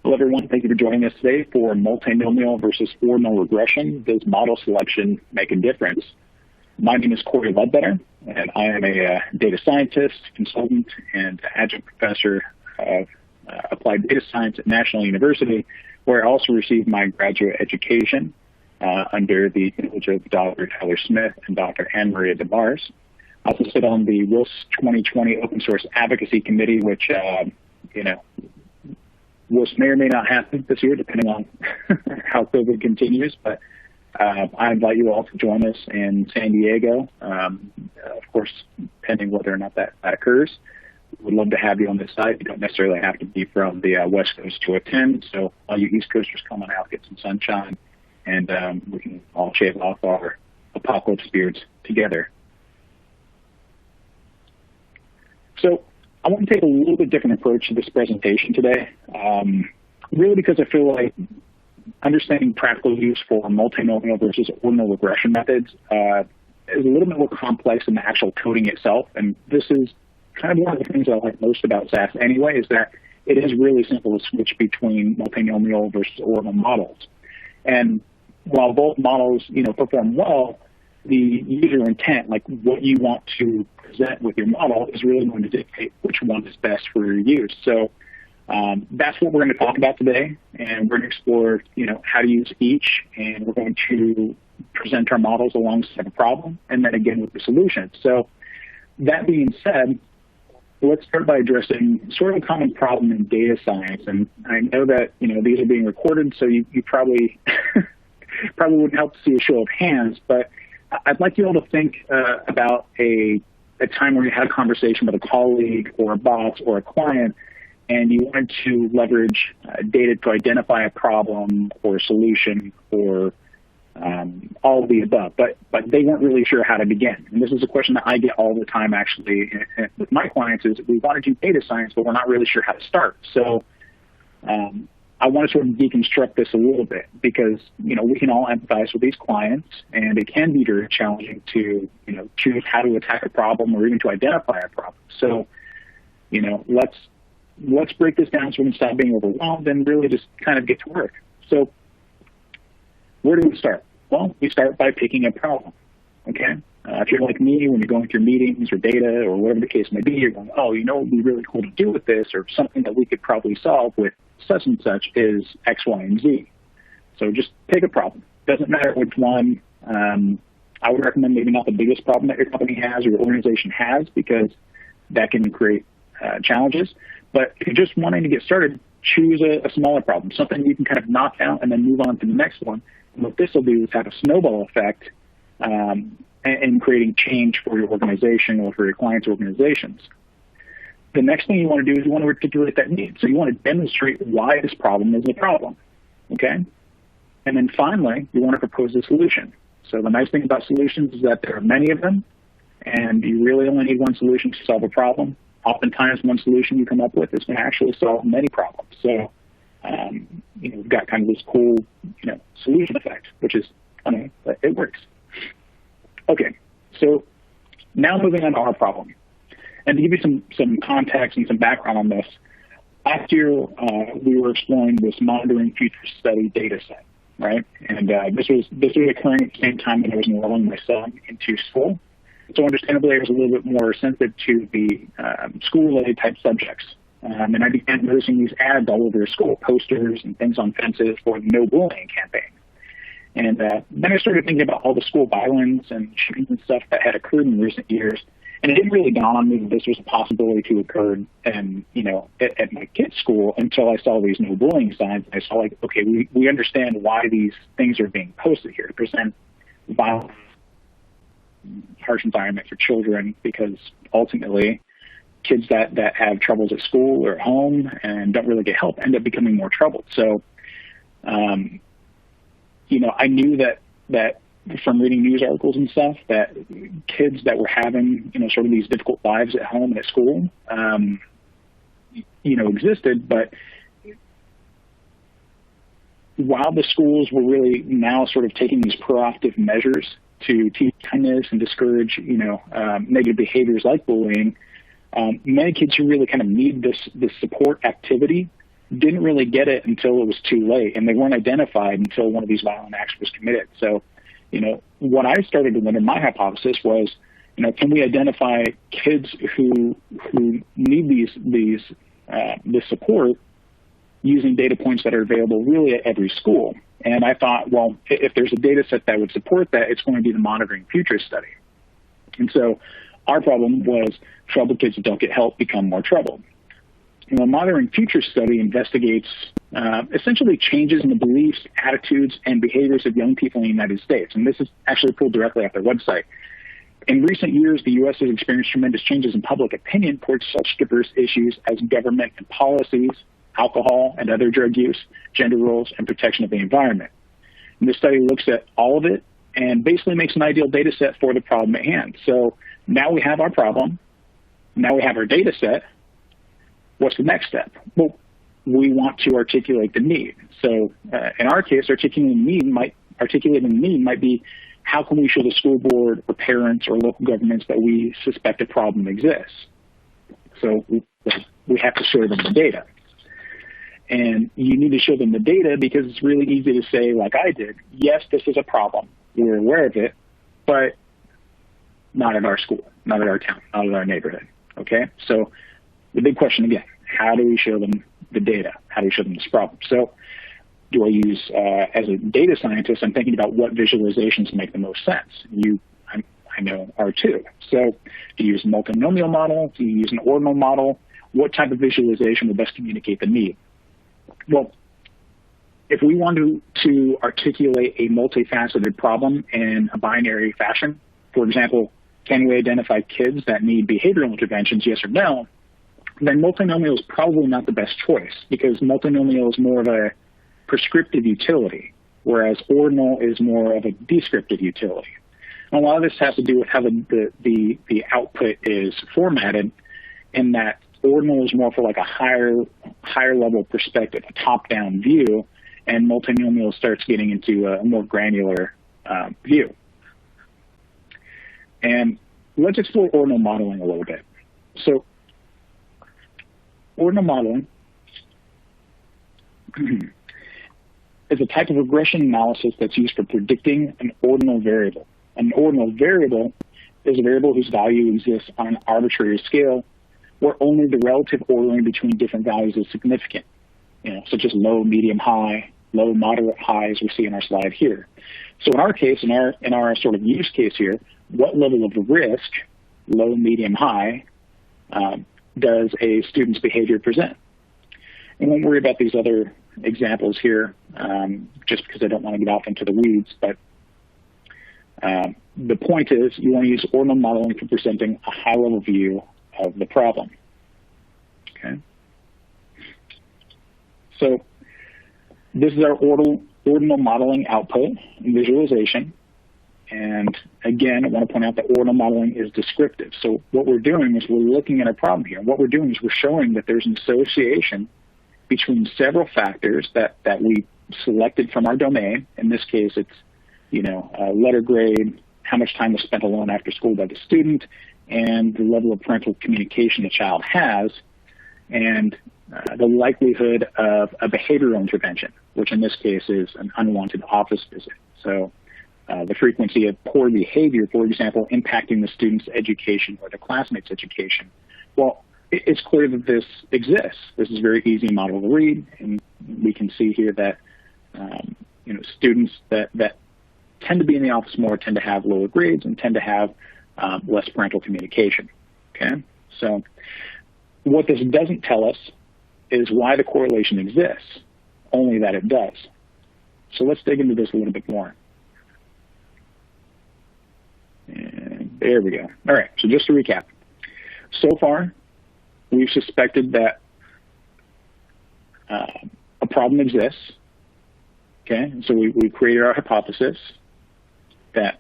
Hello, everyone. Thank you for joining us today for multinomial versus ordinal regression. Does model selection make a difference? My name is Corey Ledbetter, and I am a data scientist, consultant, and adjunct professor of applied data science at National University, where I also received my graduate education under the tutelage of Dr. Tyler Smith and Dr. Anne Maria DeMars. I also sit on the WILS 2020 Open Source Advocacy Committee, which, WILS may or may not happen this year, depending on how COVID continues, but I invite you all to join us in San Diego, of course, pending whether or not that occurs. We'd love to have you on this site. You don't necessarily have to be from the West Coast to attend, so all you East Coasters come on out, get some sunshine, and we can all shave off our apocalypse beards together. So I want to take a little bit different approach to this presentation today, really because I feel like understanding practical use for multinomial versus ordinal regression methods is a little bit more complex than the actual coding itself. And this is kind of one of the things I like most about SAS anyway, is that it is really simple to switch between multinomial versus ordinal models. And while both models, perform well, the user intent, like what you want to present with your model, is really going to dictate which one is best for your use. So that's what we're going to talk about today, and we're going to explore, how to use each, and we're going to present our models alongside a problem, and then again with the solution. So that being said, let's start by addressing sort of a common problem in data science. And I know that these are being recorded, so you probably probably wouldn't help to see a show of hands, but I'd like you all to think about a time where you had a conversation with a colleague or a boss or a client, and you wanted to leverage data to identify a problem or a solution or all of the above, but they weren't really sure how to begin. And this is a question that I get all the time, actually, with my clients, is we want to do data science, but we're not really sure how to start. So I want to sort of deconstruct this a little bit, because, we can all empathize with these clients, and it can be very challenging to, choose how to attack a problem or even to identify a problem. So, let's break this down so we can stop being overwhelmed and really just kind of get to work. So where do we start? Well, we start by picking a problem, okay? If you're like me, when you're going through meetings or data or whatever the case may be, you're going, oh, what would be really cool to do with this, or something that we could probably solve with such and such is X, Y, and Z. So just pick a problem. Doesn't matter which one. I would recommend maybe not the biggest problem that your company has or your organization has, because that can create challenges. But if you're just wanting to get started, choose a smaller problem, something you can kind of knock out and then move on to the next one. And what this will do is have a snowball effect in creating change for your organization or for your clients' organizations. The next thing you want to do is you want to articulate that need. So you want to demonstrate why this problem is a problem, okay? And then finally, you want to propose a solution. So the nice thing about solutions is that there are many of them, and you really only need one solution to solve a problem. Oftentimes, one solution you come up with is going to actually solve many problems. So, we've got kind of this cool, solution effect, which is funny, but it works. Okay, so now moving on to our problem. And to give you some context and some background on this, last year we were exploring this monitoring future study data set, right? And this was occurring at the same time that I was enrolling my son into school. So understandably, I was a little bit more sensitive to the school-related type subjects. And I began noticing these ads all over the school, posters and things on fences for the no bullying campaign. And then I started thinking about all the school violence and shootings and stuff that had occurred in recent years. And it didn't really dawn on me that this was a possibility to occur and, at my kid's school until I saw these no bullying signs. And I saw, like, okay, we understand why these things are being posted here to present violence, harsh environment for children, because ultimately kids that have troubles at school or at home and don't really get help end up becoming more troubled. So, I knew that from reading news articles and stuff, that kids that were having, sort of these difficult lives at home and at school, existed. But while the schools were really now sort of taking these proactive measures to teach kindness and discourage, negative behaviors like bullying, many kids who really kind of need this support activity didn't really get it until it was too late, and they weren't identified until one of these violent acts was committed. So, what I started to wonder, my hypothesis was, can we identify kids who need this support using data points that are available really at every school? And I thought, well, if there's a data set that would support that, it's going to be the monitoring futures study. And so our problem was troubled kids that don't get help become more troubled. And the monitoring futures study investigates essentially changes in the beliefs, attitudes, and behaviors of young people in the United States. And this is actually pulled directly off their website. In recent years, the U.S. has experienced tremendous changes in public opinion towards such diverse issues as government and policies, alcohol and other drug use, gender roles, and protection of the environment. And this study looks at all of it and basically makes an ideal data set for the problem at hand. So now we have our problem. Now we have our data set. What's the next step? Well, we want to articulate the need. So in our case, articulating the need might be, how can we show the school board or parents or local governments that we suspect a problem exists? So we have to show them the data. And you need to show them the data because it's really easy to say, like I did, yes, this is a problem. We're aware of it, but not at our school, not at our town, not at our neighborhood, okay? So the big question again, how do we show them the data? How do we show them this problem? So do I use, as a data scientist, I'm thinking about what visualizations make the most sense. I know are too. So do you use a multinomial model? Do you use an ordinal model? What type of visualization will best communicate the need? Well, if we want to articulate a multifaceted problem in a binary fashion, for example, can we identify kids that need behavioral interventions, yes or no, then multinomial is probably not the best choice because multinomial is more of a prescriptive utility, whereas ordinal is more of a descriptive utility. And a lot of this has to do with how the output is formatted, in that ordinal is more for like a higher level perspective, a top-down view, and multinomial starts getting into a more granular view. And let's explore ordinal modeling a little bit. So ordinal modeling is a type of regression analysis that's used for predicting an ordinal variable. An ordinal variable is a variable whose value exists on an arbitrary scale where only the relative ordering between different values is significant, such as low, medium, high, low, moderate, high, as we see in our slide here. So in our case, in our sort of use case here, what level of risk, low, medium, high, does a student's behavior present? And won't worry about these other examples here, just because I don't want to get off into the weeds, but the point is you want to use ordinal modeling for presenting a high-level view of the problem. Okay. So this is our ordinal modeling output and visualization. And again, I want to point out that ordinal modeling is descriptive. So what we're doing is we're looking at a problem here. What we're doing is we're showing that there's an association between several factors that we selected from our domain. In this case, it's letter grade, how much time is spent alone after school by the student, and the level of parental communication the child has, and the likelihood of a behavioral intervention, which in this case is an unwanted office visit. So the frequency of poor behavior, for example, impacting the student's education or the classmates' education. Well, it's clear that this exists. This is a very easy model to read, and we can see here that students that tend to be in the office more tend to have lower grades and tend to have less parental communication. Okay, so what this doesn't tell us is why the correlation exists, only that it does. So let's dig into this a little bit more. And there we go. All right, so just to recap. So far, we've suspected that a problem exists. Okay, and so we created our hypothesis that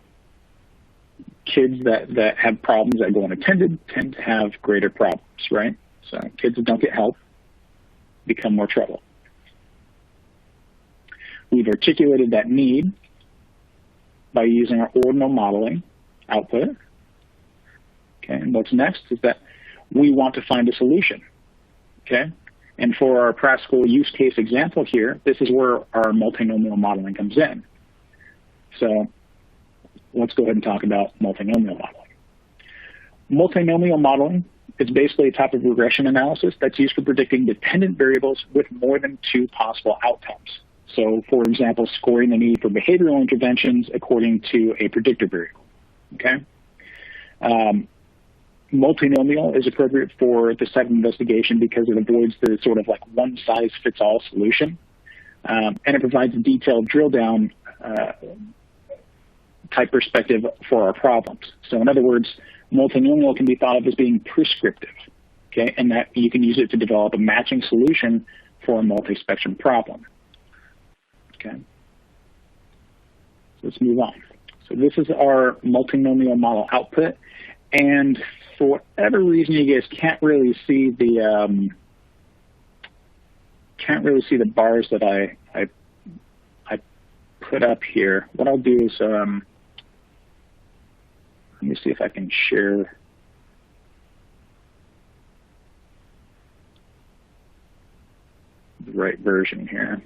kids that have problems that go unattended tend to have greater problems, right? So kids that don't get help become more trouble. We've articulated that need by using our ordinal modeling output. Okay, and what's next is that we want to find a solution. Okay, And for our practical use case example here, this is where our multinomial modeling comes in. So let's go ahead and talk about multinomial modeling. Multinomial modeling is basically a type of regression analysis that's used for predicting dependent variables with more than two possible outcomes. So, for example, scoring the need for behavioral interventions according to a predictor variable, okay? Multinomial is appropriate for this type of investigation because it avoids the sort of like one-size-fits-all solution, and it provides a detailed drill-down type perspective for our problems. So in other words, multinomial can be thought of as being prescriptive, okay, and that you can use it to develop a matching solution for a multi-spectrum problem, okay? So let's move on. So this is our multinomial model output, and for whatever reason, you guys can't really see the bars that I put up here. What I'll do is let me see if I can share the right version here.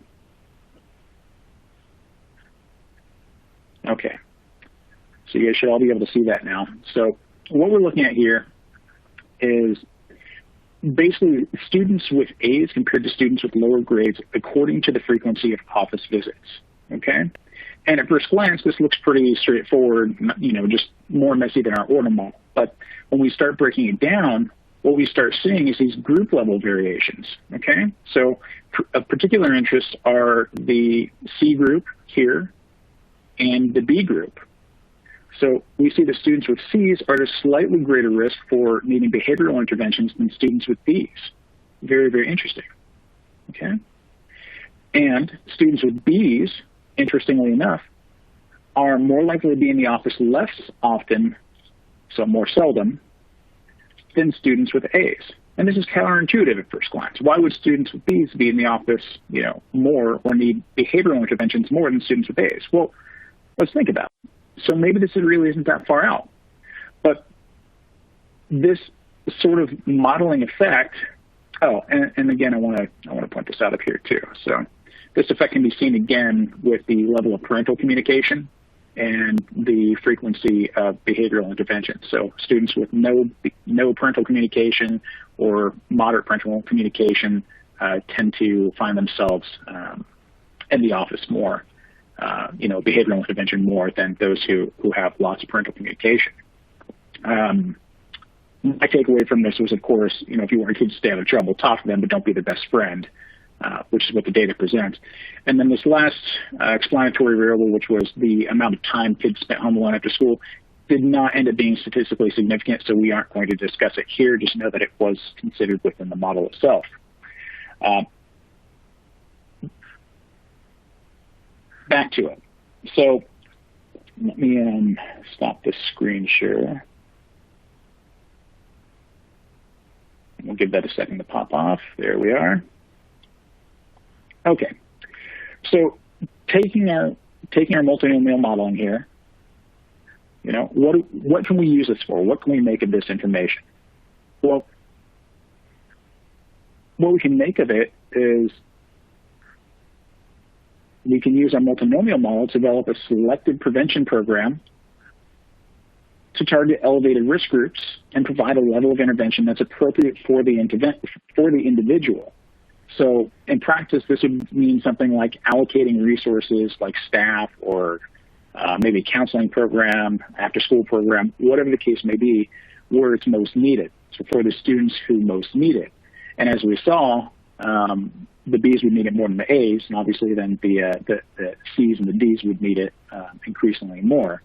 Okay, so you guys should all be able to see that now. So what we're looking at here is basically students with A's compared to students with lower grades according to the frequency of office visits, okay? And at first glance, this looks pretty straightforward, you know, just more messy than our Ordinal model. But when we start breaking it down, what we start seeing is these group level variations, okay? So of particular interest are the C group here and the B group. So we see the students with C's are at a slightly greater risk for needing behavioral interventions than students with B's. Very, very interesting, okay? And students with B's, interestingly enough, are more likely to be in the office less often, so more seldom, than students with A's. And this is counterintuitive at first glance. Why would students with B's be in the office, you know, more or need behavioral interventions more than students with A's? Well, let's think about it. So maybe this really isn't that far out. But this sort of modeling effect, and again, I want to point this out up here too. So this effect can be seen again with the level of parental communication and the frequency of behavioral intervention. So students with no parental communication or moderate parental communication tend to find themselves in the office more. Behavioral intervention more than those who have lots of parental communication. My takeaway from this was, of course, if you want your kids to stay out of trouble, talk to them, but don't be their best friend, which is what the data presents. And then this last explanatory variable, which was the amount of time kids spent home alone after school, did not end up being statistically significant, so we aren't going to discuss it here. Just know that it was considered within the model itself. Back to it. So let me stop this screen share. We'll give that a second to pop off. There we are. Okay. So taking our multinomial modeling here, what can we use this for? What can we make of this information? Well, what we can make of it is we can use our multinomial model to develop a selected prevention program to target elevated risk groups and provide a level of intervention that's appropriate for the individual. So in practice, this would mean something like allocating resources like staff or maybe a counseling program, after-school program, whatever the case may be, where it's most needed. So for the students who most need it. And as we saw, the B's would need it more than the A's, and obviously then the C's and the D's would need it increasingly more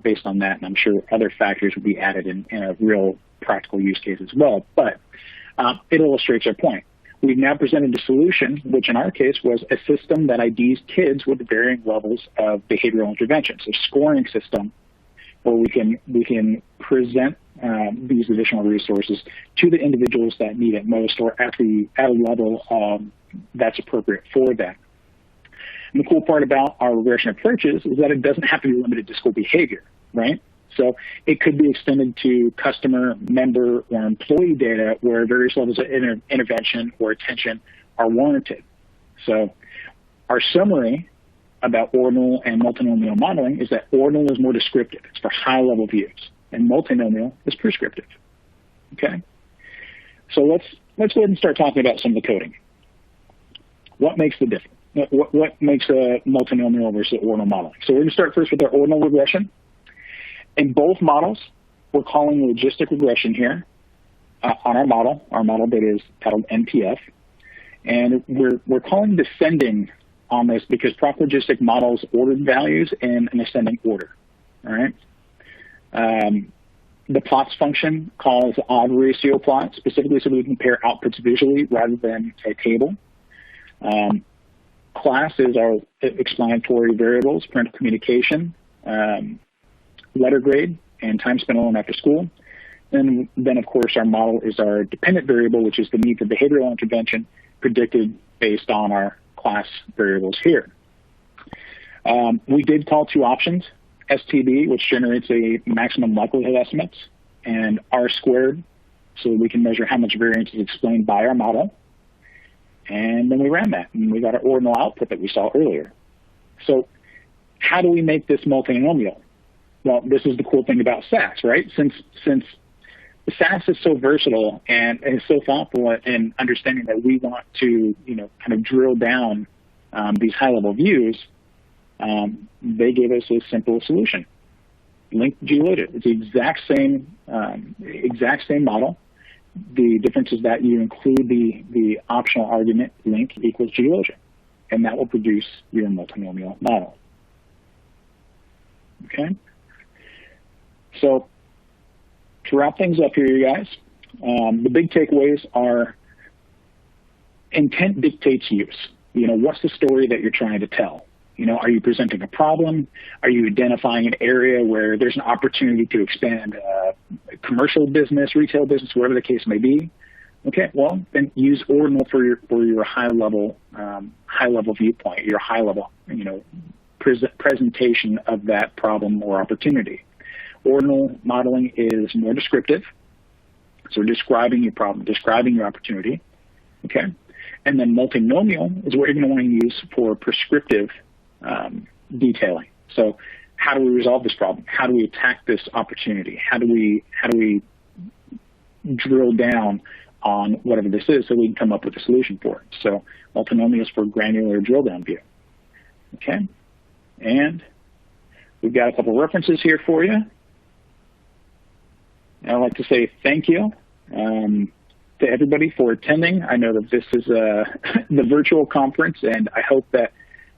based on that. And I'm sure other factors would be added in a real practical use case as well. But it illustrates our point. We've now presented a solution, which in our case was a system that IDs kids with varying levels of behavioral intervention. So scoring system where we can present these additional resources to the individuals that need it most or at a level that's appropriate for them. And the cool part about our regression approaches is that it doesn't have to be limited to school behavior, right? So it could be extended to customer, member, or employee data where various levels of intervention or attention are warranted. So our summary about ordinal and multinomial modeling is that ordinal is more descriptive. It's for high-level views, and multinomial is prescriptive. Okay? So let's go ahead and start talking about some of the coding. What makes the difference? What makes a multinomial versus ordinal modeling? So we're going to start first with our ordinal regression. In both models, we're calling logistic regression here on our model that is titled NPF. And we're calling descending on this because proper logistic models ordered values in an ascending order. All right. The plots function calls odd ratio plot, specifically so we can compare outputs visually rather than a table. Class is our explanatory variables, parental communication, letter grade, and time spent alone after school. And then, of course, our model is our dependent variable, which is the need for behavioral intervention predicted based on our class variables here. We did call two options, STB, which generates a maximum likelihood estimates, and R squared, so we can measure how much variance is explained by our model. And then we ran that, and we got our ordinal output that we saw earlier. So how do we make this multinomial? Well, this is the cool thing about SAS, right? Since SAS is so versatile and is so thoughtful in understanding that we want to, kind of drill down these high-level views, they gave us a simple solution. Link G-loaded. It's the exact same model. The difference is that you include the optional argument link equals G-loaded, and that will produce your multinomial model. Okay? So to wrap things up here, you guys, the big takeaways are intent dictates use. What's the story that you're trying to tell? Are you presenting a problem? Are you identifying an area where there's an opportunity to expand commercial business, retail business, whatever the case may be? Okay, well, then use ordinal for your high-level viewpoint, your high-level, presentation of that problem or opportunity. Ordinal modeling is more descriptive, so describing your problem, describing your opportunity. Okay, and then multinomial is what you're going to want to use for prescriptive detailing. So how do we resolve this problem? How do we attack this opportunity? How do we drill down on whatever this is so we can come up with a solution for it? So multinomial is for granular drill down view. Okay, and we've got a couple references here for you. I'd like to say thank you to everybody for attending. I know that this is the virtual conference, and I hope that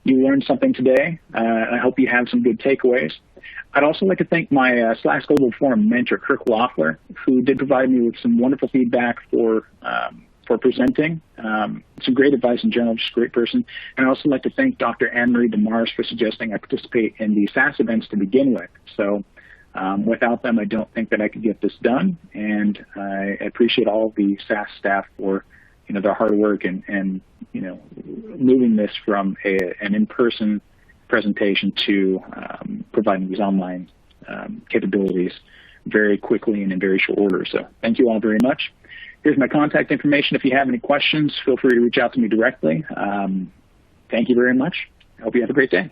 you learned something today. I hope you have some good takeaways. I'd also like to thank my SLAS Global Forum mentor, Kirk Loeffler, who did provide me with some wonderful feedback for presenting. Some great advice in general, just a great person. And I'd also like to thank Dr. Anne-Marie DeMars for suggesting I participate in the SAS events to begin with. So without them, I don't think that I could get this done. And I appreciate all of the SAS staff for their hard work and moving this from an in-person presentation to providing these online capabilities very quickly and in very short order. So thank you all very much. Here's my contact information. If you have any questions, feel free to reach out to me directly. Thank you very much. I hope you have a great day.